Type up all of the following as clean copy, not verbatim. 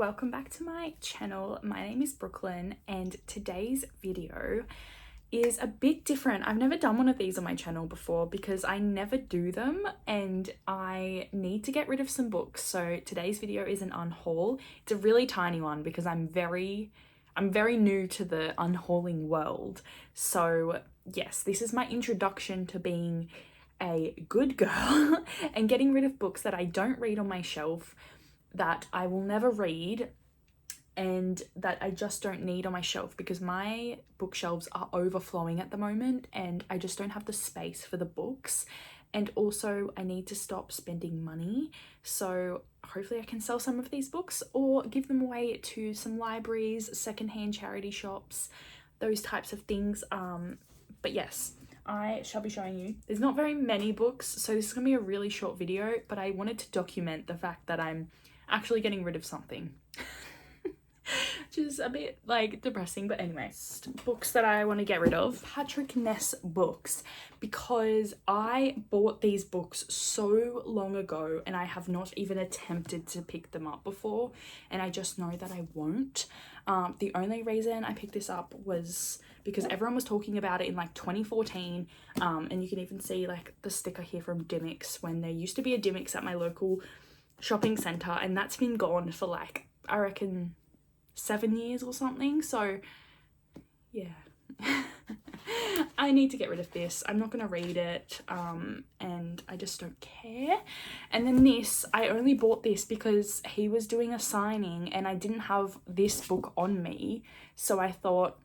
welcome back to my channel. My name is Brooklyn and today's video is a bit different. I've never done one of these on my channel before because I never do them and I need to get rid of some books. So today's video is an unhaul. It's a really tiny one because I'm very new to the unhauling world. So yes, this is my introduction to being a good girl and getting rid of books that I don't read on my shelf, that I will never read, and that I just don't need on my shelf because my bookshelves are overflowing at the moment and I just don't have the space for the books. And also I need to stop spending money, so hopefully I can sell some of these books or give them away to some libraries, secondhand charity shops, those types of things. But yes, I shall be showing you. There's not very many books, so this is gonna be a really short video, but I wanted to document the fact that I'm actually getting rid of something. Which is a bit like depressing, but anyway, books that I want to get rid of. Patrick Ness books, because I bought these books so long ago and I have not even attempted to pick them up before, and I just know that I won't. The only reason I picked this up was because everyone was talking about it in like 2014, and you can even see like the sticker here from Dimmicks, when there used to be a Dimmicks at my local shopping centre, and that's been gone for like, I reckon, 7 years or something. So yeah. I need to get rid of this. I'm not gonna read it, and I just don't care. And then this, I only bought this because he was doing a signing and I didn't have this book on me, so I thought,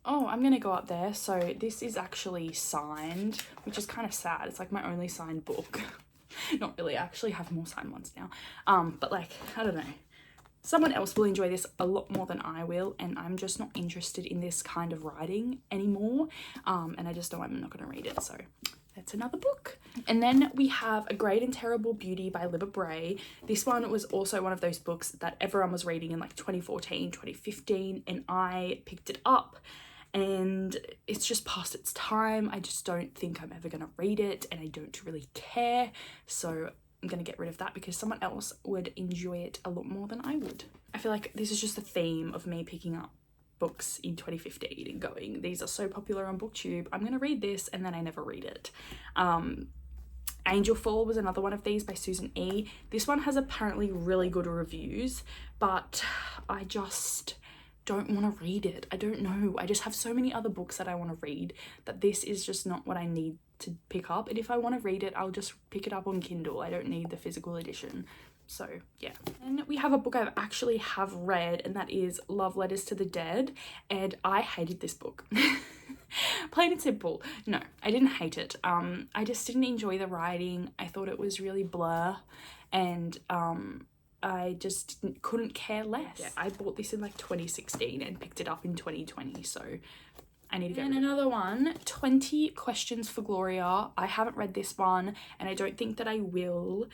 oh, I'm gonna go up there. So this is actually signed, which is kind of sad. It's like my only signed book. Not really, I actually have more signed ones now, but like, I don't know, someone else will enjoy this a lot more than I will, and I'm just not interested in this kind of writing anymore, and I just know I'm not going to read it, so that's another book. And then we have A Great and Terrible Beauty by Libba Bray. This one was also one of those books that everyone was reading in like 2014, 2015, and I picked it up, and it's just past its time. I just don't think I'm ever going to read it, and I don't really care, so I'm going to get rid of that because someone else would enjoy it a lot more than I would. I feel like this is just the theme of me picking up books in 2015 and going, these are so popular on BookTube, I'm going to read this, and then I never read it. Angel Fall was another one of these by Susan E. This one has apparently really good reviews, but I just don't want to read it. I don't know. I just have so many other books that I want to read that this is just not what I need to pick up. And if I want to read it, I'll just pick it up on Kindle. I don't need the physical edition. So yeah. And we have a book I actually have read, and that is Love Letters to the Dead, and I hated this book. Plain and simple. No, I didn't hate it. I just didn't enjoy the writing. I thought it was really blur, and I just couldn't care less. Yeah, I bought this in like 2016 and picked it up in 2020, so I need to get rid of it. And another one, 20 Questions for Gloria. I haven't read this one and I don't think that I will.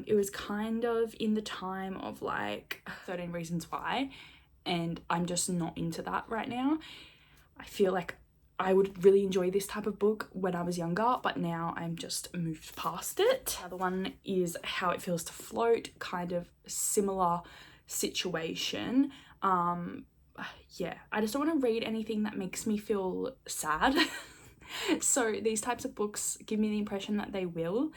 It was kind of in the time of like 13 Reasons Why, and I'm just not into that right now. I feel like I would really enjoy this type of book when I was younger, but now I'm just moved past it. The other one is How It Feels to Float, kind of similar situation. Yeah, I just don't want to read anything that makes me feel sad. So these types of books give me the impression that they will.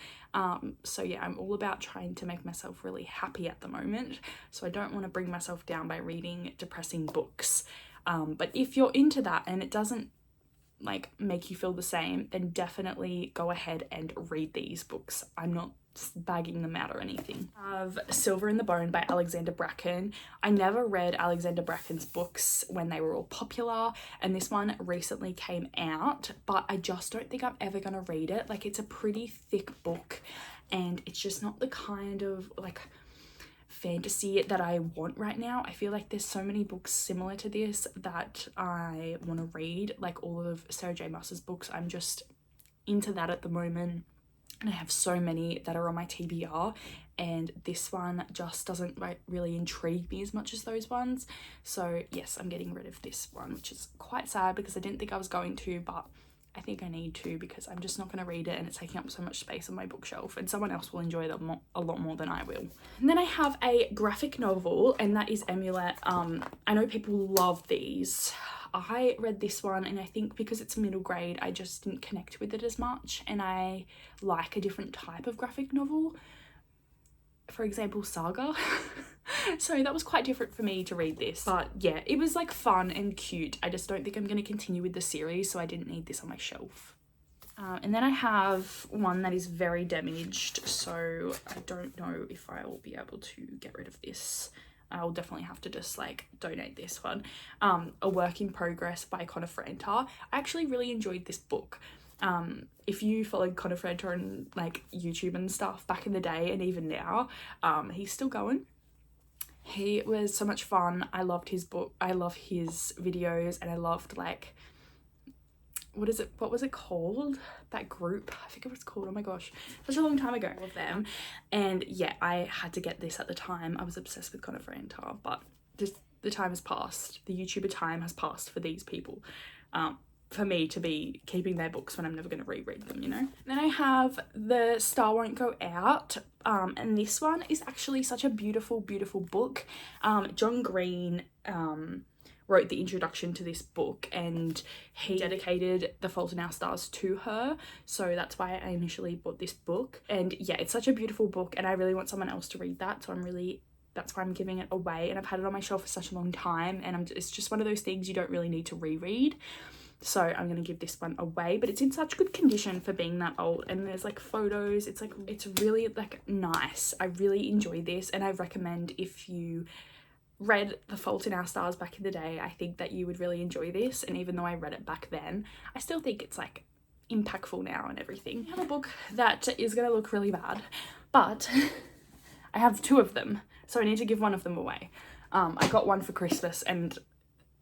So yeah, I'm all about trying to make myself really happy at the moment. So I don't want to bring myself down by reading depressing books. But if you're into that and it doesn't like make you feel the same, then definitely go ahead and read these books. I'm not bagging them out or anything. I have Silver in the Bone by Alexander Bracken. I never read Alexander Bracken's books when they were all popular, and this one recently came out, but I just don't think I'm ever gonna read it. Like, it's a pretty thick book and it's just not the kind of like fantasy that I want right now. I feel like there's so many books similar to this that I want to read, like all of Sarah J Maas's books. I'm just into that at the moment, and I have so many that are on my TBR, and this one just doesn't really intrigue me as much as those ones. So yes, I'm getting rid of this one, which is quite sad because I didn't think I was going to, but I think I need to, because I'm just not going to read it and it's taking up so much space on my bookshelf, and someone else will enjoy them a lot more than I will. And then I have a graphic novel, and that is Amulet. I know people love these. I read this one, and I think because it's middle grade I just didn't connect with it as much, and I like a different type of graphic novel, for example Saga. So that was quite different for me to read this, but yeah, it was like fun and cute. I just don't think I'm going to continue with the series, so I didn't need this on my shelf. And then I have one that is very damaged, so I don't know if I will be able to get rid of this. I'll definitely have to just like donate this one. A Work in Progress by F.R.I.E.N.D.S. I actually really enjoyed this book. If you followed F.R.I.E.N.D.S on like YouTube and stuff back in the day, and even now, he's still going. He was so much fun. I loved his book. I love his videos, and I loved like, what was it called? That group, I think it was called, oh my gosh, such a long time ago, of them. And yeah, I had to get this at the time. I was obsessed with F.R.I.E.N.D.S, but just the time has passed. The YouTuber time has passed for these people. For me to be keeping their books when I'm never going to reread them, you know. Then I have The Star Won't Go Out, and this one is actually such a beautiful book. John Green wrote the introduction to this book, and he dedicated The Fault in Our Stars to her, so that's why I initially bought this book. And yeah, it's such a beautiful book, and I really want someone else to read that, so that's why I'm giving it away. And I've had it on my shelf for such a long time, and it's just one of those things you don't really need to reread. So I'm going to give this one away, but it's in such good condition for being that old, and there's like photos. It's really like nice. I really enjoy this, and I recommend, if you read The Fault in Our Stars back in the day, I think that you would really enjoy this. And even though I read it back then, I still think it's like impactful now and everything. I have a book that is going to look really bad, but I have two of them, so I need to give one of them away. I got one for Christmas, and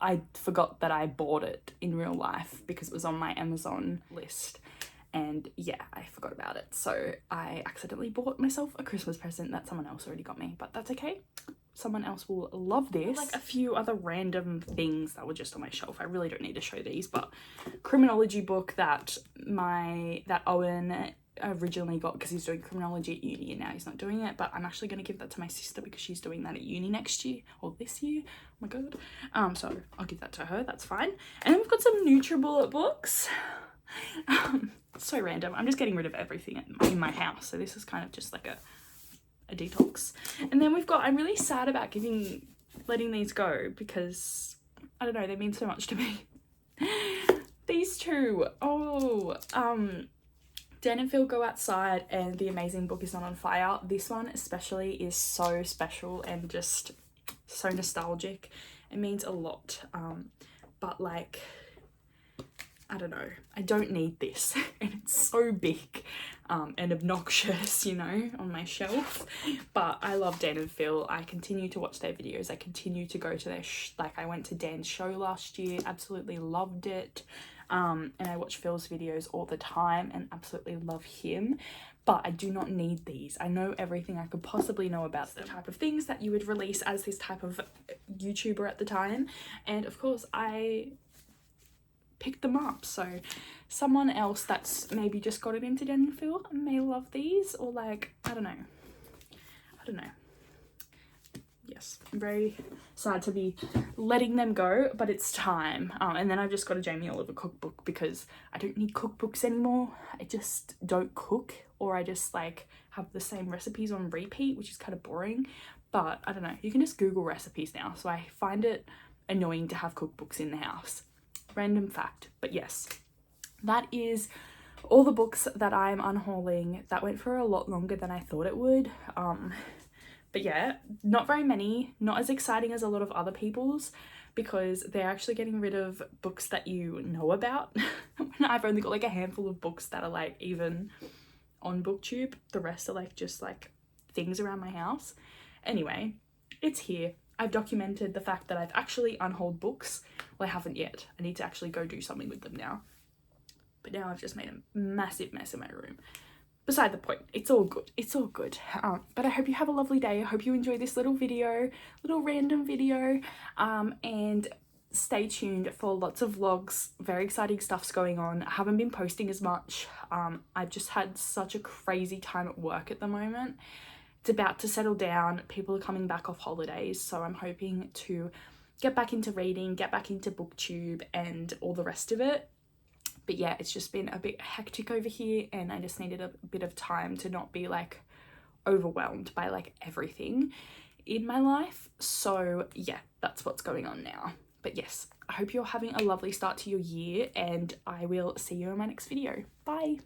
I forgot that I bought it in real life because it was on my Amazon list, and yeah, I forgot about it. So I accidentally bought myself a Christmas present that someone else already got me, but that's okay. Someone else will love this. Like a few other random things that were just on my shelf. I really don't need to show these, but criminology book that Owen originally got because he's doing criminology at uni, and now he's not doing it, but I'm actually going to give that to my sister because she's doing that at uni next year, or this year, oh my god. So I'll give that to her, that's fine. And then we've got some NutriBullet books. So random. I'm just getting rid of everything in my house, so this is kind of just like a detox. And then we've got, I'm really sad about letting these go because I don't know, they mean so much to me. These two, Dan and Phil Go Outside and The Amazing Book Is Not on Fire. This one especially is so special and just so nostalgic. It means a lot, but like, I don't know, I don't need this and it's so big and obnoxious, you know, on my shelf. But I love Dan and Phil. I continue to watch their videos. I continue to go to their like, I went to Dan's show last year, absolutely loved it. And I watch Phil's videos all the time and absolutely love him, but I do not need these. I know everything I could possibly know about the type of things that you would release as this type of YouTuber at the time, and of course I picked them up. So someone else that's maybe just got it into Dan and Phil may love these, or like, I don't know. Yes, I'm very sad to be letting them go, but it's time. And then I've just got a Jamie Oliver cookbook because I don't need cookbooks anymore. I just don't cook, or I just like have the same recipes on repeat, which is kind of boring. But I don't know, you can just Google recipes now, so I find it annoying to have cookbooks in the house. Random fact, but yes, that is all the books that I'm unhauling. That went for a lot longer than I thought it would. But yeah, not very many, not as exciting as a lot of other people's, because they're actually getting rid of books that you know about. I've only got like a handful of books that are like even on BookTube. The rest are like just like things around my house. Anyway, it's here. I've documented the fact that I've actually unhauled books. Well, I haven't yet. I need to actually go do something with them now. But now I've just made a massive mess in my room. Beside the point, it's all good. It's all good. But I hope you have a lovely day. I hope you enjoy this little random video. And stay tuned for lots of vlogs. Very exciting stuff's going on. I haven't been posting as much. I've just had such a crazy time at work at the moment. It's about to settle down. People are coming back off holidays, so I'm hoping to get back into reading, get back into booktube and all the rest of it. But yeah, it's just been a bit hectic over here, and I just needed a bit of time to not be like overwhelmed by like everything in my life. So yeah, that's what's going on now. But yes, I hope you're having a lovely start to your year, and I will see you in my next video. Bye.